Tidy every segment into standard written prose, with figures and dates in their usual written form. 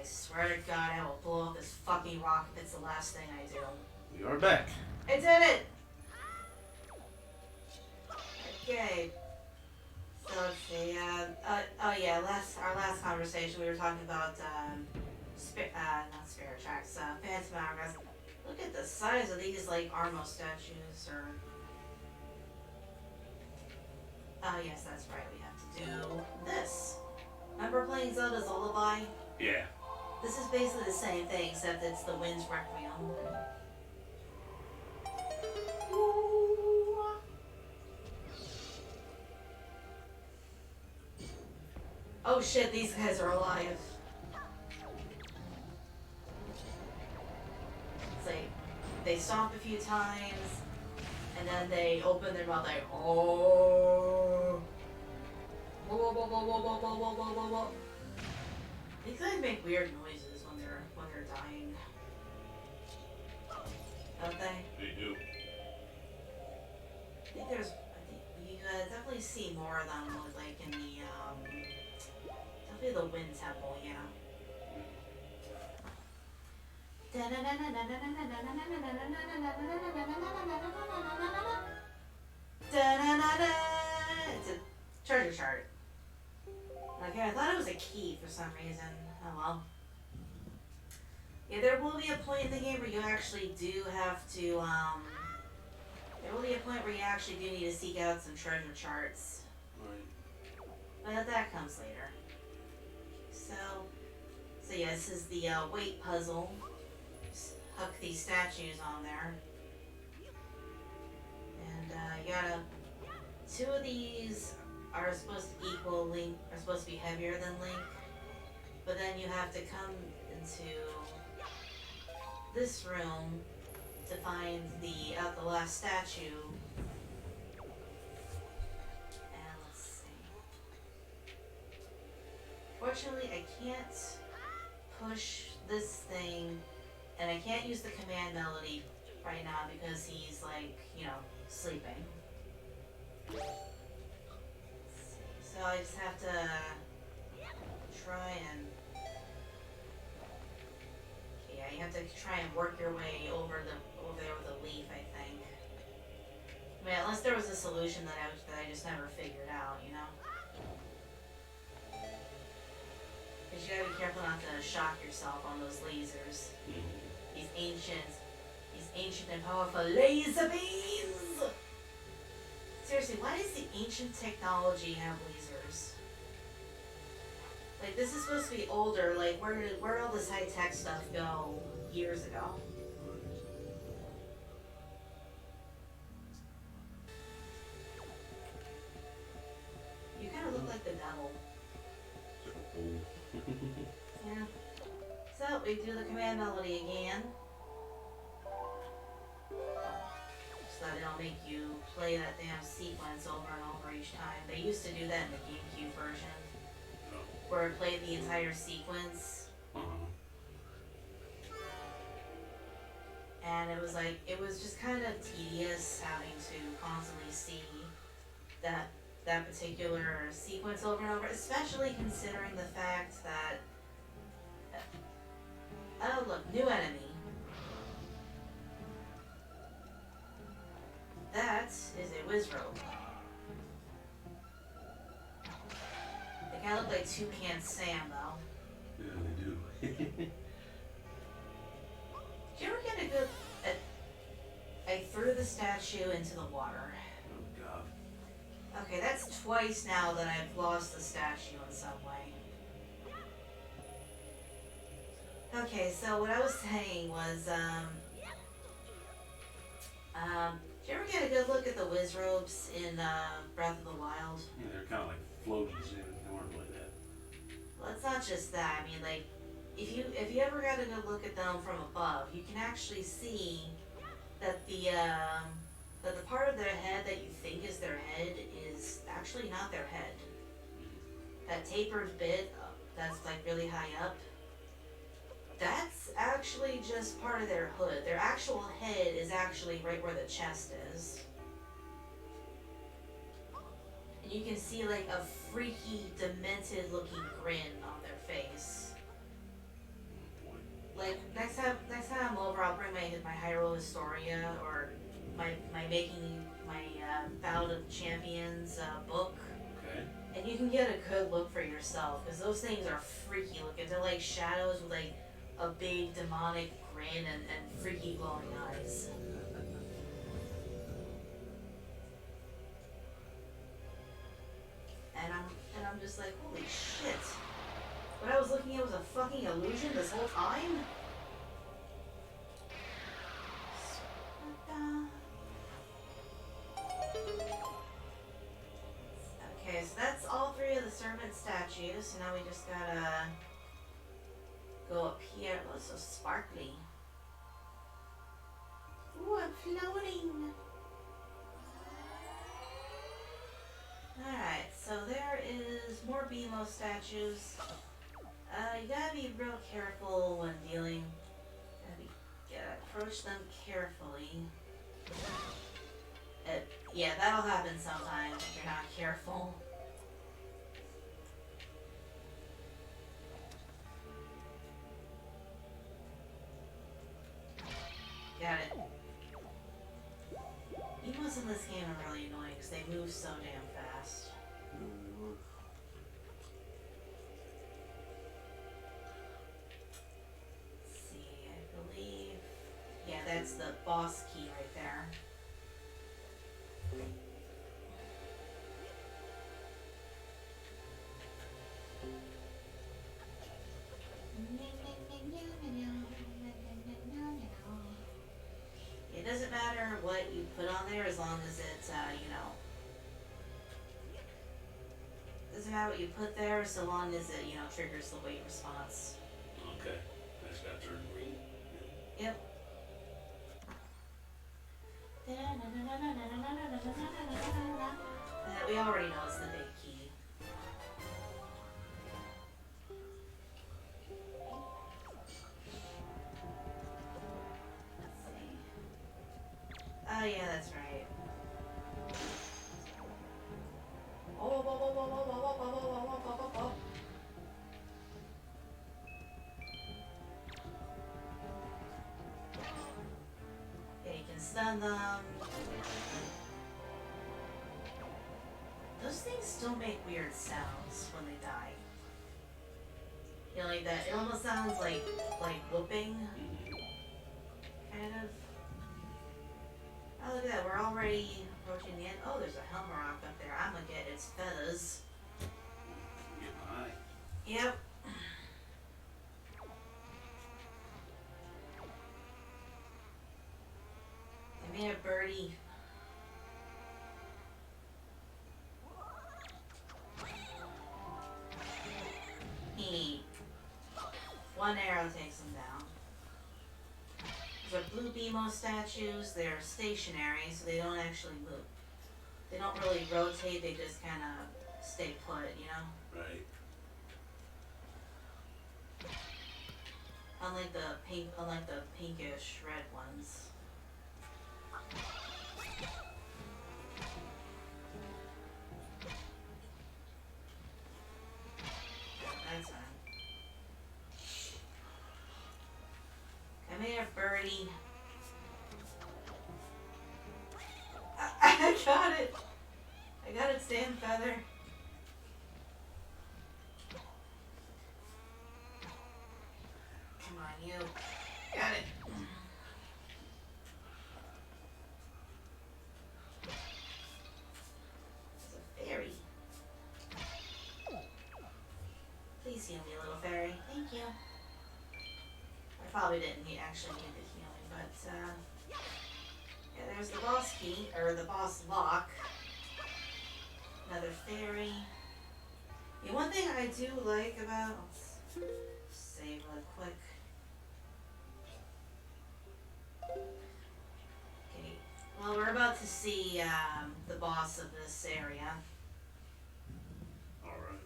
swear to God, I will blow up this fucking rock if it's the last thing I do. We are back. I did it! Okay. So let's see, oh yeah, our last conversation we were talking about, not Spirit Tracks, Phantom Hourglass. Look at the size of these, like, Armo statues, or... Oh yes, that's right, we have to do this. Remember playing Zelda's Lullaby? Yeah. This is basically the same thing, except it's the Wind's Requiem. Oh shit, these guys are alive. It's like, they stomp a few times, and then they open their mouth like, oh. Whoa, whoa, whoa, whoa, whoa, whoa, whoa, whoa, whoa, whoa. These guys make weird noises when they're dying. Don't they? They do. I think you definitely see more of them, like in the, definitely the Wind Temple, yeah. It's a treasure chart. Okay, I thought it was a key for some reason. Oh well. Yeah, there will be a point in the game where you actually do have to, there will be a point where you actually do need to seek out some treasure charts. Right. But that comes later. So yeah, this is the weight puzzle. Just hook these statues on there. And you gotta, 2 of these are supposed to equal Link, are supposed to be heavier than Link. But then you have to come into this room to find the last statue. And let's see. Fortunately, I can't push this thing, and I can't use the command melody right now because he's like, you know, sleeping. Let's see. So I just have to try and... Yeah, you have to try and work your way over there with a leaf, I think. I mean, unless there was a solution that I just never figured out, you know? Because you gotta be careful not to shock yourself on those lasers. These ancient and powerful laser beams! Seriously, why does the ancient technology have lasers? Like, this is supposed to be older, like, where did all this high-tech stuff go years ago? You kind of look like the devil. Yeah. So, we do the command melody again. So that it'll make you play that damn sequence over and over each time. They used to do that in the GameCube version, where it played the entire sequence. And it was like, it was just kind of tedious having to constantly see that particular sequence over and over, especially considering the fact that, oh look, new enemy. That is a Wizrobe. They kind of look like Toucan Sam, though. Yeah, they do. Did you ever get a good... I threw the statue into the water. Oh, God. Okay, that's twice now that I've lost the statue in some way. Okay, so what I was saying was, did you ever get a good look at the Wizrobes in Breath of the Wild? Yeah, they're kind of like floaties in. They weren't like that. Well, it's not just that. I mean, like, if you ever got a good look at them from above, you can actually see that the part of their head that you think is their head is actually not their head. That tapered bit that's like really high up, that's actually just part of their hood. Their actual head is actually right where the chest is. And you can see like a freaky, demented looking grin on their face. my Hyrule Historia or my making my Ballad of Champions book, Okay. and you can get a good look for yourself because those things are freaky looking. They're like shadows with like a big demonic grin and freaky glowing eyes. And I'm just like, holy shit. What I was looking at was a fucking illusion this whole time? Okay, so that's all three of the servant statues. So now we just gotta go up here. Oh, it's so sparkly. Ooh, I'm floating. Alright, so there is more BMO statues. You gotta be real careful when dealing. Gotta approach them carefully. Yeah, that'll happen sometimes if you're not careful. Got it. Emos in this game are really annoying because they move so damn fast. Let's see, I believe... Yeah, that's the boss key right there. It doesn't matter what you put on there as long as it's, you know... Doesn't matter what you put there so long as it, you know, triggers the weight response. Okay. That's got turned green. Yep. We already know it's the big key. Let's see. Oh yeah, that's right. Oh, whoa, whoa, whoa, whoa, whoa, whoa, whoa, whoa, whoa, whoa, whoa, whoa. Yeah, you can stun them. Those things still make weird sounds when they die. You know, like that. It almost sounds like whooping, kind of. Oh, look at that. We're already approaching the end. Oh, there's a Helmarock up there. I'm gonna get its feathers. Get my eye. Yep. Give me a birdie. One arrow takes them down. These are blue BMO statues. They're stationary, so they don't actually move. They don't really rotate. They just kind of stay put, you know? Right. Unlike the pinkish red ones. That's fine. Come here, birdie. I got it. I got its damn feather. Come on, you. Got it. It's a fairy. Please heal me, little fairy. Thank you. I probably didn't actually need the healing, but yeah, there's the boss key, or the boss lock. Another fairy. The one thing I do like about, let's save real quick. Okay, well we're about to see the boss of this area. Alright.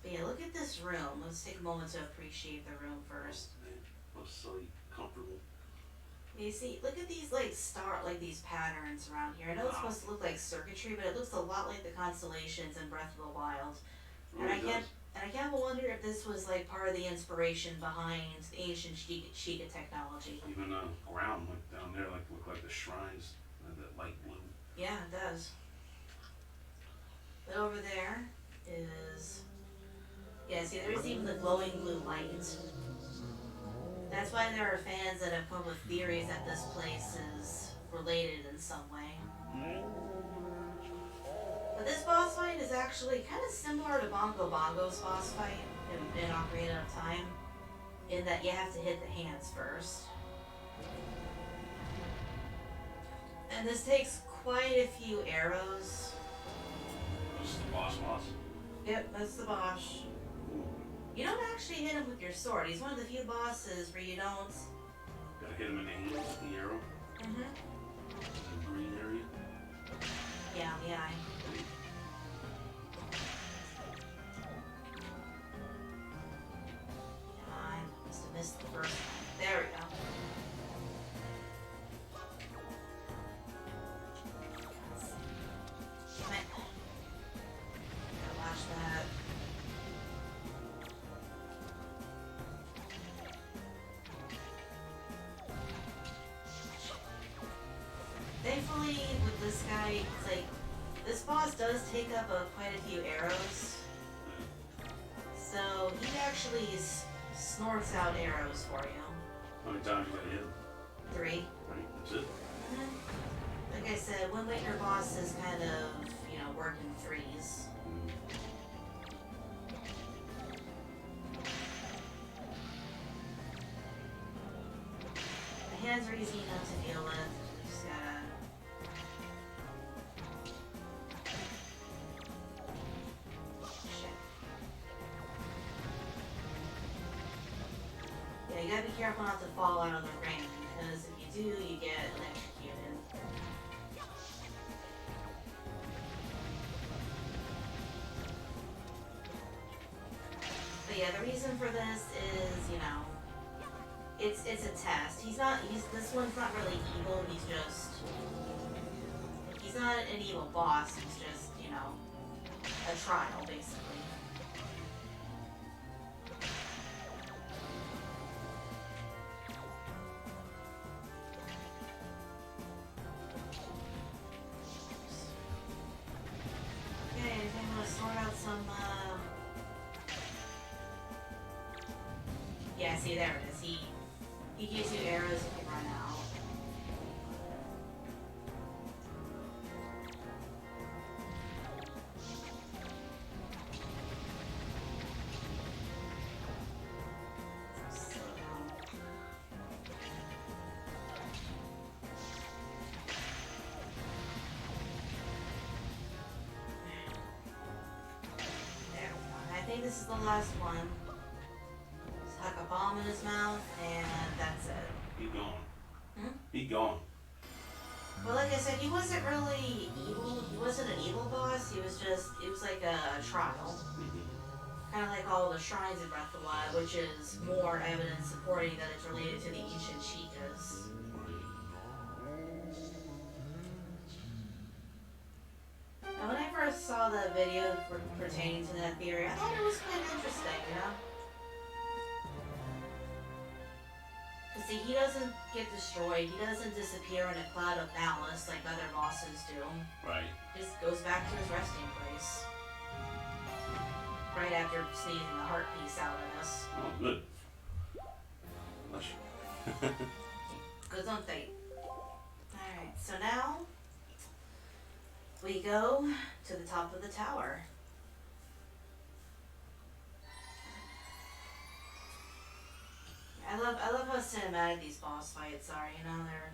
But yeah, look at this room. Let's take a moment to appreciate the room first. Looks so comfortable. You see, look at these these patterns around here. I know it's supposed to look like circuitry, but it looks a lot like the constellations in Breath of the Wild. And Really I can't, does. And I kind of wonder if this was like part of the inspiration behind the ancient Sheikah technology. Even around like down there, like look like the shrines, that light blue. Yeah, it does. But over there is, yeah, see, there's even the glowing blue light. That's why there are fans that have come up with theories that this place is related in some way. But this boss fight is actually kind of similar to Bongo Bongo's boss fight in Ocarina of Time, in that you have to hit the hands first. And this takes quite a few arrows. This is the boss. Yep, that's the boss. You don't actually hit him with your sword. He's one of the few bosses where you don't. Gotta hit him in the hand with the arrow. Mm-hmm. In the green area. Yeah, on the eye. I must have missed the first one. There we go. Damn it. Gotta watch that. Thankfully, with this guy, it's like, this boss does take up quite a few arrows. So he actually snorts out arrows for you. How many times you gotta hit him? 3. Right, that's it. Like I said, Wind Waker boss is kind of, work in threes. The hands are easy enough to deal with. You just gotta. Shit. Yeah, you gotta be careful not to fall out of the ring, because if you do, you get electrocuted. But yeah, the reason for this is, it's a test. This one's not really evil, he's not an evil boss, he's just, a trial, basically. Okay, I think I'm gonna sort out some, yeah, see, there it is. He gives you arrows if you run out. So, there. I think this is the last one. Huck a bomb in his mouth, and that's it. He gone. Hmm? He gone. Well, like I said, he wasn't really evil. He wasn't an evil boss. It was like a trial. Kind of like all the shrines in Breath of the Wild, which is more evidence supporting that it's related to the ancient Sheikas. Now, when I first saw the video pertaining to that theory, I thought it was quite interesting, See, he doesn't get destroyed. He doesn't disappear in a cloud of malice like other bosses do. Right. He just goes back to his resting place. Right after sneezing the heart piece out of us. Oh, good. Bless you. Good on fate. Alright, so now we go to the top of the tower. I love how cinematic these boss fights are, they're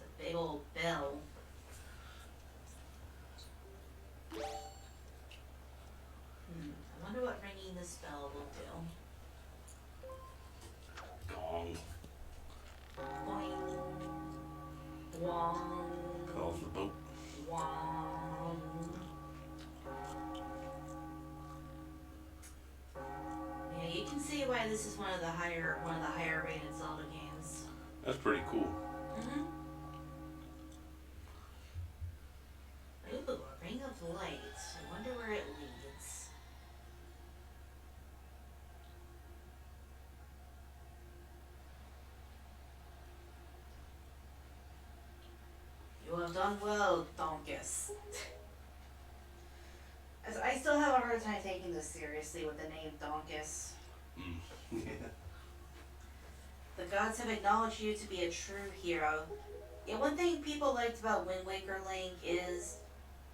it's a big old bell. I wonder what ringing this bell will do. Gong. Boing. Wong. Call for the boat. Wong. Yeah, you can see why this is one of the higher rated Zelda games. That's pretty cool. Mm-hmm. Ooh, a ring of light. done well, Donkus. As I still have a hard time taking this seriously with the name Donkus. Mm. Yeah. The gods have acknowledged you to be a true hero. Yeah, one thing people liked about Wind Waker Link is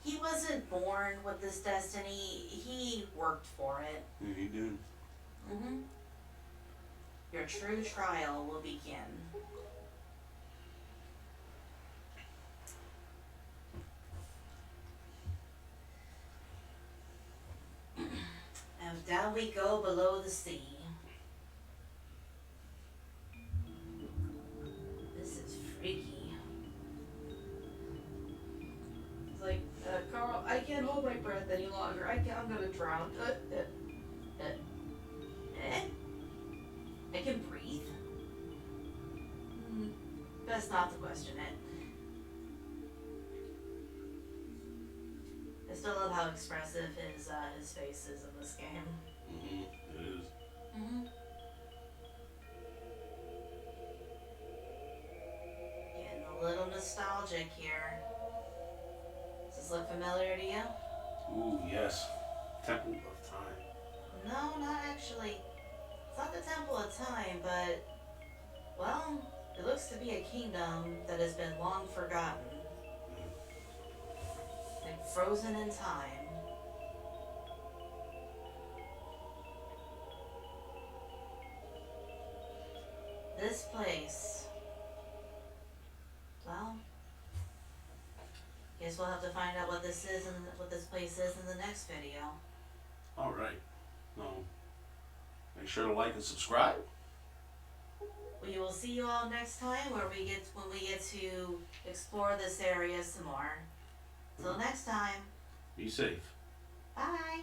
he wasn't born with this destiny, he worked for it. Yeah, he did. Mm-hmm. Your true trial will begin. And down we go below the sea. This is freaky. It's like, Carl, I can't hold my breath any longer. I'm gonna drown. Eh? I can breathe? Best not to question it. I still love how expressive his face is in this game. Mm-hmm. It is. Mm-hmm. Getting a little nostalgic here. Does this look familiar to you? Ooh, yes. Temple of Time. No, not actually. It's not the Temple of Time, but, well, it looks to be a kingdom that has been long forgotten. Like frozen in time. This place, well, guess we'll have to find out what this is and what this place is in the next video. All right. No. Make sure to like and subscribe. We will see you all next time when we get to explore this area some more. Till next time. Be safe. Bye.